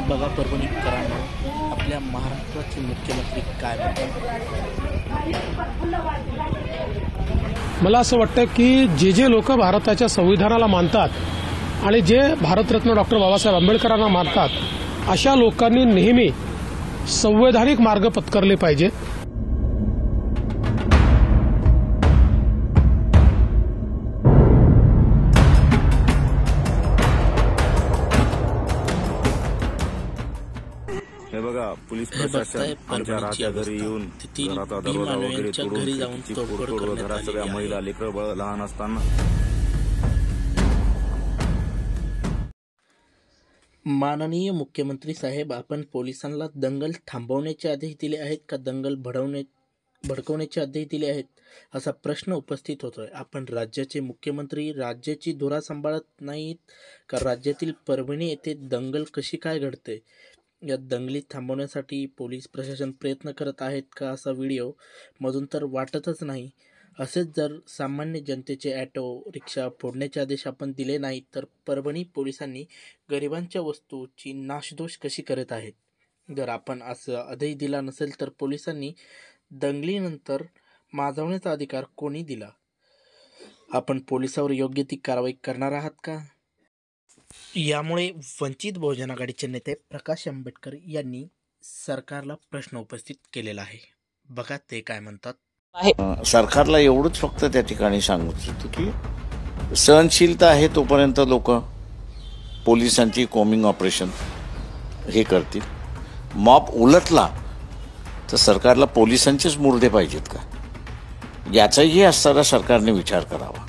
बघा परभणीकरांनो, आपल्या महाराष्ट्राचे मुख्यमंत्री काय म्हणतात। मला असं वाटतं की जे लोक भारताच्या संविधानाला मानतात आणि जे भारतरत्न डॉक्टर बाबासाहेब आंबेडकरांना मानतात अशा लोकांनी नेहमी संवैधानिक मार्ग पत्करले पाहिजेत। हे बघा, पोलीस प्रशासन आमच्या राहत्या घरी येऊन घराचा दरवाजा वगैरे तोडून तोडफोड घरात सगळ्या महिला लेकरं लहान असताना। माननीय मुख्यमंत्री साहेब, आपण पोलिसांना दंगल थांबवण्याचे आदेश दिले आहेत का दंगल भडकवण्याचे आदेश दिले आहेत, असा प्रश्न उपस्थित होतोय। आपण राज्याचे मुख्यमंत्री राज्याची धुरा सांभाळत नाहीत का? राज्यातील परभणी येथे दंगल कशी काय घडते, या दंगली थांबवण्यासाठी पोलीस प्रशासन प्रयत्न करत आहेत का, असा व्हिडिओ मधून तर वाटतच नाही। असेच जर सामान्य जनतेचे ऑटो रिक्षा फोडण्याचे आदेश आपण दिले नाहीत तर परभणी पोलिसांनी गरिबांच्या वस्तूची नाशधूष कशी करत आहेत? जर आपण असं आदेश दिला नसेल तर पोलिसांनी दंगलीनंतर माजवण्याचा अधिकार कोणी दिला? आपण पोलिसावर योग्य ती कारवाई करणार आहात का? यामुळे वंचित बहुजन आघाडीचे नेते प्रकाश आंबेडकर यांनी सरकारला प्रश्न उपस्थित केलेला आहे। बघा ते काय म्हणतात। सरकारला एवढंच फक्त त्या ठिकाणी सांगू इच्छितो की सहनशीलता आहे तोपर्यंत लोक पोलिसांची कॉम्बिंग ऑपरेशन हे करतील। मॉब उलटला तर सरकारला पोलिसांचेच मुर्दे पाहिजेत का, याचाही असताना सरकारने विचार करावा।